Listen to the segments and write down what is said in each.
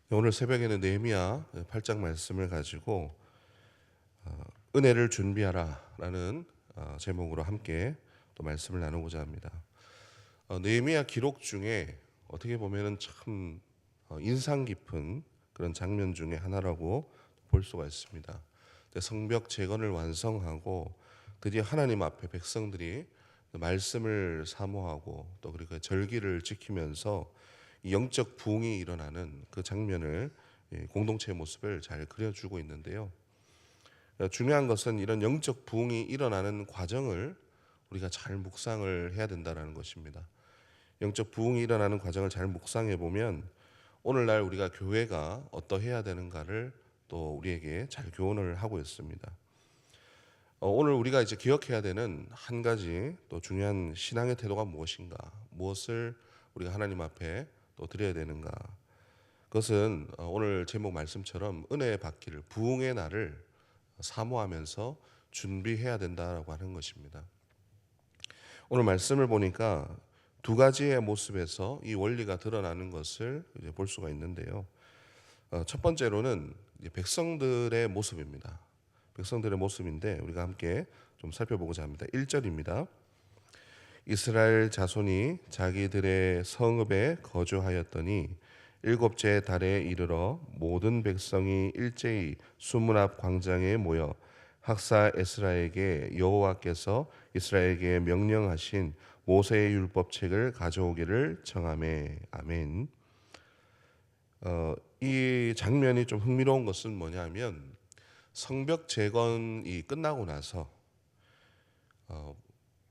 오늘 새벽에는 느헤미야 8장 말씀을 가지고 은혜를 준비하라라는 제목으로 함께 또 말씀을 나누고자 합니다. 느헤미야 기록 중에 어떻게 보면은 참 인상 깊은 그런 장면 중에 하나라고 볼 수가 있습니다. 성벽 재건을 완성하고 드디어 하나님 앞에 백성들이 말씀을 사모하고 또 그리고 절기를 지키면서 이 영적 부흥이 일어나는 그 장면을 공동체의 모습을 잘 그려주고 있는데요. 중요한 것은 이런 영적 부흥이 일어나는 과정을 우리가 잘 묵상을 해야 된다는 것입니다. 영적 부흥이 일어나는 과정을 잘 묵상해 보면 오늘날 우리가 교회가 어떠해야 되는가를 또 우리에게 잘 교훈을 하고 있습니다. 오늘 우리가 이제 기억해야 되는 한 가지 또 중요한 신앙의 태도가 무엇인가, 무엇을 우리가 하나님 앞에 또 드려야 되는가. 그것은 오늘 제목 말씀처럼 은혜 받기를, 부흥의 날을 사모하면서 준비해야 된다라고 하는 것입니다. 오늘 말씀을 보니까 두 가지의 모습에서 이 원리가 드러나는 것을 이제 볼 수가 있는데요. 첫 번째로는 백성들의 모습입니다. 백성들의 모습인데 우리가 함께 좀 살펴보고자 합니다. 1절입니다. 이스라엘 자손이 자기들의 성읍에 거주하였더니 일곱째 달에 이르러 모든 백성이 일제히 수문 앞 광장에 모여 학사 에스라에게 여호와께서 이스라엘에게 명령하신 모세의 율법책을 가져오기를 청하매. 아멘. 이 장면이 좀 흥미로운 것은 뭐냐면 성벽 재건이 끝나고 나서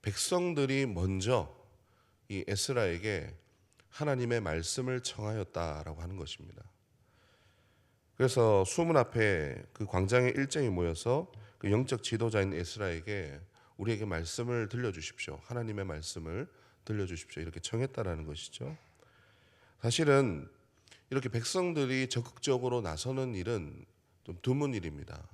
백성들이 먼저 이 에스라에게 하나님의 말씀을 청하였다라고 하는 것입니다. 그래서 수문 앞에 그 광장에 일제히 모여서 그 영적 지도자인 에스라에게 우리에게 말씀을 들려주십시오. 하나님의 말씀을 들려주십시오. 이렇게 청했다라는 것이죠. 사실은 이렇게 백성들이 적극적으로 나서는 일은 좀 드문 일입니다.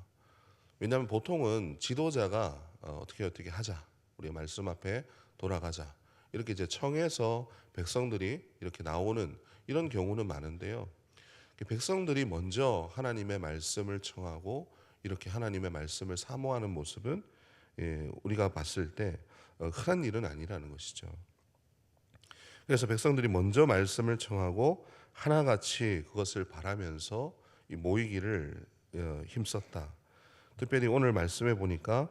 왜냐하면 보통은 지도자가 어떻게 하자, 우리 말씀 앞에 돌아가자, 이렇게 이제 청해서 백성들이 이렇게 나오는 이런 경우는 많은데요. 백성들이 먼저 하나님의 말씀을 청하고 이렇게 하나님의 말씀을 사모하는 모습은 우리가 봤을 때 흔한 일은 아니라는 것이죠. 그래서 백성들이 먼저 말씀을 청하고 하나같이 그것을 바라면서 모이기를 힘썼다. 특별히 오늘 말씀해 보니까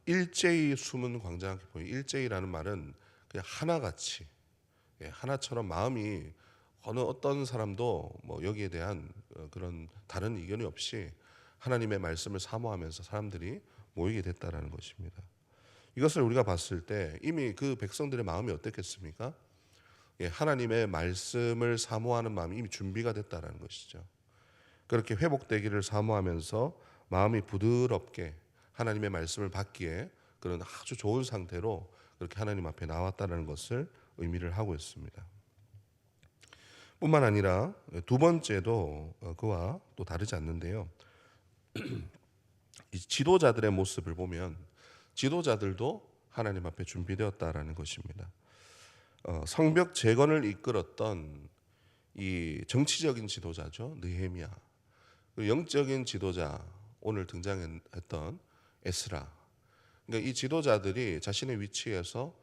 일제히 숨은 광장, 일제히라는 말은 그냥 하나같이, 하나처럼 마음이 어느 어떤 사람도 뭐 여기에 대한 그런 다른 의견이 없이 하나님의 말씀을 사모하면서 사람들이 모이게 됐다라는 것입니다. 이것을 우리가 봤을 때 이미 그 백성들의 마음이 어땠겠습니까? 하나님의 말씀을 사모하는 마음이 이미 준비가 됐다라는 것이죠. 그렇게 회복되기를 사모하면서 마음이 부드럽게 하나님의 말씀을 받기에 그런 아주 좋은 상태로 그렇게 하나님 앞에 나왔다는 것을 의미를 하고 있습니다. 뿐만 아니라 두 번째도 그와 또 다르지 않는데요. 이 지도자들의 모습을 보면 지도자들도 하나님 앞에 준비되었다라는 것입니다. 성벽 재건을 이끌었던 이 정치적인 지도자죠, 느헤미야. 영적인 지도자, 오늘 등장했던 에스라. 그러니까 이 지도자들이 자신의 위치에서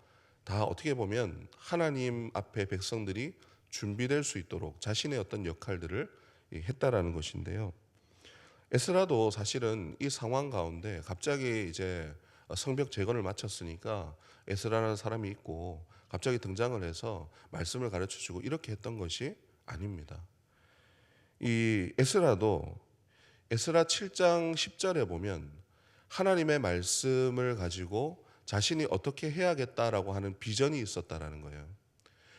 다 어떻게 보면 하나님 앞에 백성들이 준비될 수 있도록 자신의 어떤 역할들을 했다라는 것인데요. 에스라도 사실은 이 상황 가운데 갑자기 이제 성벽 재건을 마쳤으니까 에스라라는 사람이 있고 갑자기 등장을 해서 말씀을 가르쳐 주고 이렇게 했던 것이 아닙니다. 이 에스라도 에스라 7장 10절에 보면 하나님의 말씀을 가지고 자신이 어떻게 해야겠다라고 하는 비전이 있었다라는 거예요.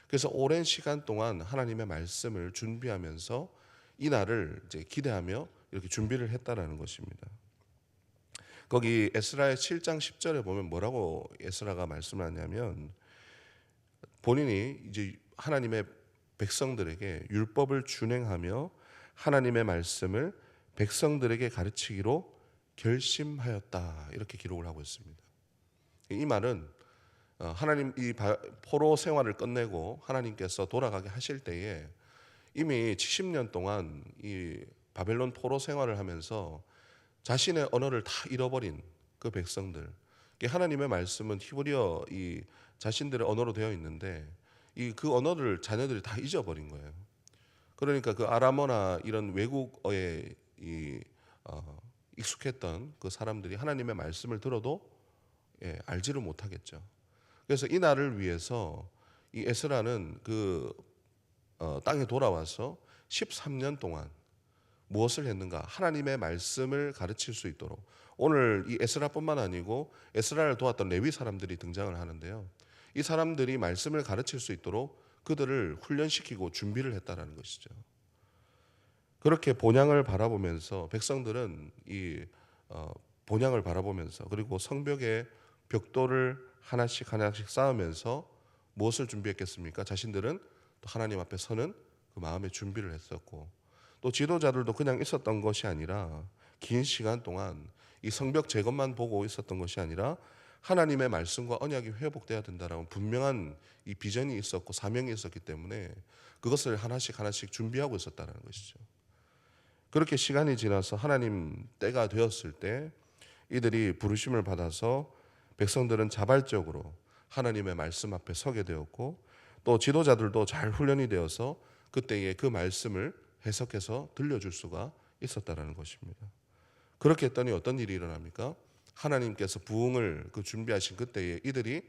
그래서 오랜 시간 동안 하나님의 말씀을 준비하면서 이 날을 이제 기대하며 이렇게 준비를 했다라는 것입니다. 거기 에스라의 7장 10절에 보면 뭐라고 에스라가 말씀을 하냐면 본인이 이제 하나님의 백성들에게 율법을 준행하며 하나님의 말씀을 백성들에게 가르치기로 결심하였다, 이렇게 기록을 하고 있습니다. 이 말은 하나님 이 포로 생활을 끝내고 하나님께서 돌아가게 하실 때에 이미 70년 동안 이 바벨론 포로 생활을 하면서 자신의 언어를 다 잃어버린 그 백성들, 하나님의 말씀은 히브리어 이 자신들의 언어로 되어 있는데 이 그 언어를 자녀들이 다 잊어버린 거예요. 그러니까 그 아람어나 이런 외국어에 이 익숙했던 그 사람들이 하나님의 말씀을 들어도 알지를 못하겠죠. 그래서 이 날을 위해서 이 에스라는 그 땅에 돌아와서 13년 동안 무엇을 했는가? 하나님의 말씀을 가르칠 수 있도록. 오늘 이 에스라뿐만 아니고 에스라를 도왔던 레위 사람들이 등장을 하는데요. 이 사람들이 말씀을 가르칠 수 있도록 그들을 훈련시키고 준비를 했다라는 것이죠. 그렇게 본향을 바라보면서 백성들은 이 본향을 바라보면서 그리고 성벽의 벽돌을 하나씩 하나씩 쌓으면서 무엇을 준비했겠습니까? 자신들은 또 하나님 앞에 서는 그 마음의 준비를 했었고, 또 지도자들도 그냥 있었던 것이 아니라 긴 시간 동안 이 성벽 재건만 보고 있었던 것이 아니라 하나님의 말씀과 언약이 회복돼야 된다라는 분명한 이 비전이 있었고 사명이 있었기 때문에 그것을 하나씩 하나씩 준비하고 있었다는 것이죠. 그렇게 시간이 지나서 하나님 때가 되었을 때 이들이 부르심을 받아서 백성들은 자발적으로 하나님의 말씀 앞에 서게 되었고, 또 지도자들도 잘 훈련이 되어서 그때의 그 말씀을 해석해서 들려줄 수가 있었다라는 것입니다. 그렇게 했더니 어떤 일이 일어납니까? 하나님께서 부흥을 준비하신 그때에 이들이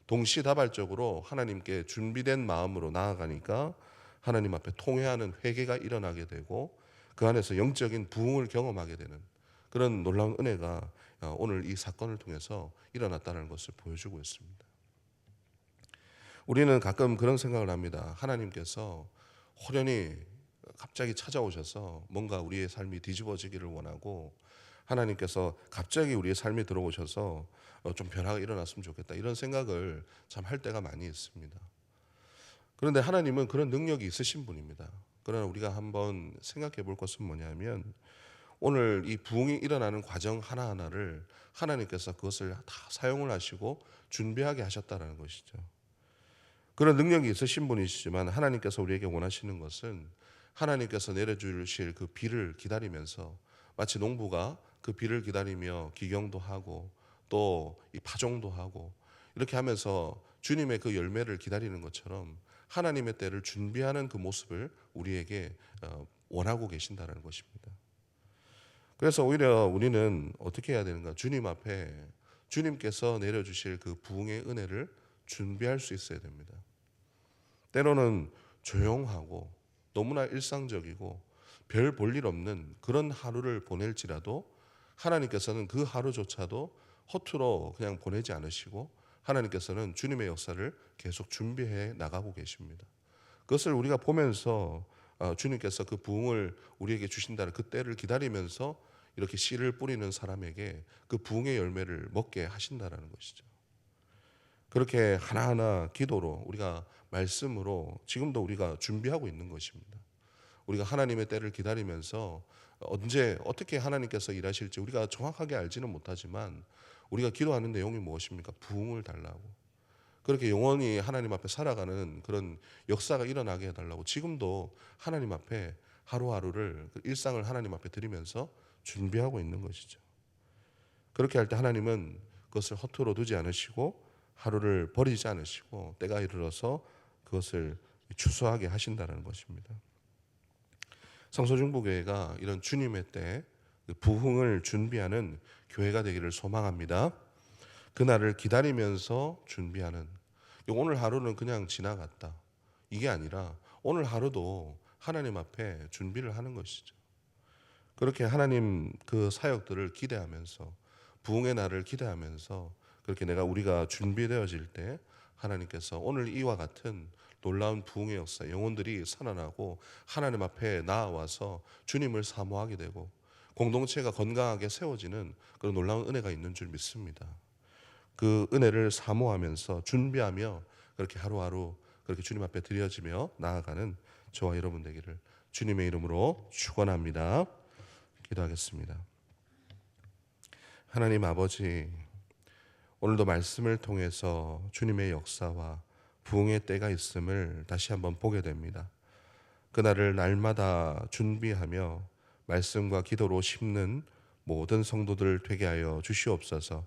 동시다발적으로 하나님께 준비된 마음으로 나아가니까 하나님 앞에 통회하는 회개가 일어나게 되고 그 안에서 영적인 부흥을 경험하게 되는 그런 놀라운 은혜가 오늘 이 사건을 통해서 일어났다는 것을 보여주고 있습니다. 우리는 가끔 그런 생각을 합니다. 하나님께서 호련히 갑자기 찾아오셔서 뭔가 우리의 삶이 뒤집어지기를 원하고 하나님께서 갑자기 우리의 삶에 들어오셔서 좀 변화가 일어났으면 좋겠다, 이런 생각을 참 할 때가 많이 있습니다. 그런데 하나님은 그런 능력이 있으신 분입니다. 그러나 우리가 한번 생각해 볼 것은 뭐냐면 오늘 이 부흥이 일어나는 과정 하나하나를 하나님께서 그것을 다 사용을 하시고 준비하게 하셨다는 것이죠. 그런 능력이 있으신 분이시지만 하나님께서 우리에게 원하시는 것은 하나님께서 내려주실 그 비를 기다리면서 마치 농부가 그 비를 기다리며 기경도 하고 또 이 파종도 하고 이렇게 하면서 주님의 그 열매를 기다리는 것처럼 하나님의 때를 준비하는 그 모습을 우리에게 원하고 계신다는 것입니다. 그래서 오히려 우리는 어떻게 해야 되는가? 주님 앞에 주님께서 내려주실 그 부흥의 은혜를 준비할 수 있어야 됩니다. 때로는 조용하고 너무나 일상적이고 별 볼 일 없는 그런 하루를 보낼지라도 하나님께서는 그 하루조차도 허투루 그냥 보내지 않으시고 하나님께서는 주님의 역사를 계속 준비해 나가고 계십니다. 그것을 우리가 보면서 주님께서 그 부흥을 우리에게 주신다는 그 때를 기다리면서 이렇게 씨를 뿌리는 사람에게 그 부흥의 열매를 먹게 하신다는 것이죠. 그렇게 하나하나 기도로 우리가 말씀으로 지금도 우리가 준비하고 있는 것입니다. 우리가 하나님의 때를 기다리면서 언제 어떻게 하나님께서 일하실지 우리가 정확하게 알지는 못하지만 우리가 기도하는 내용이 무엇입니까? 부흥을 달라고. 그렇게 영원히 하나님 앞에 살아가는 그런 역사가 일어나게 해달라고 지금도 하나님 앞에 하루하루를 그 일상을 하나님 앞에 드리면서 준비하고 있는 것이죠. 그렇게 할 때 하나님은 그것을 허투루 두지 않으시고 하루를 버리지 않으시고 때가 이르러서 그것을 추수하게 하신다는 것입니다. 성소중보교회가 이런 주님의 때 부흥을 준비하는 교회가 되기를 소망합니다. 그날을 기다리면서 준비하는, 오늘 하루는 그냥 지나갔다, 이게 아니라 오늘 하루도 하나님 앞에 준비를 하는 것이죠. 그렇게 하나님 그 사역들을 기대하면서 부흥의 날을 기대하면서 그렇게 우리가 준비되어질 때 하나님께서 오늘 이와 같은 놀라운 부흥의 역사, 영혼들이 살아나고 하나님 앞에 나아와서 주님을 사모하게 되고 공동체가 건강하게 세워지는 그런 놀라운 은혜가 있는 줄 믿습니다. 그 은혜를 사모하면서 준비하며 그렇게 하루하루 그렇게 주님 앞에 드려지며 나아가는 저와 여러분 되기를 주님의 이름으로 축원합니다. 기도하겠습니다. 하나님 아버지, 오늘도 말씀을 통해서 주님의 역사와 부흥의 때가 있음을 다시 한번 보게 됩니다. 그날을 날마다 준비하며 말씀과 기도로 심는 모든 성도들 되게 하여 주시옵소서.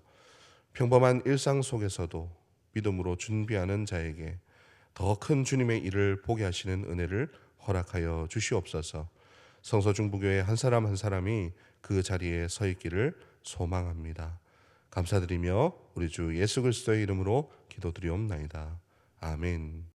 평범한 일상 속에서도 믿음으로 준비하는 자에게 더 큰 주님의 일을 보게 하시는 은혜를 허락하여 주시옵소서. 성서 중부교회 한 사람 한 사람이 그 자리에 서 있기를 소망합니다. 감사드리며 우리 주 예수 그리스도의 이름으로 기도드리옵나이다. 아멘.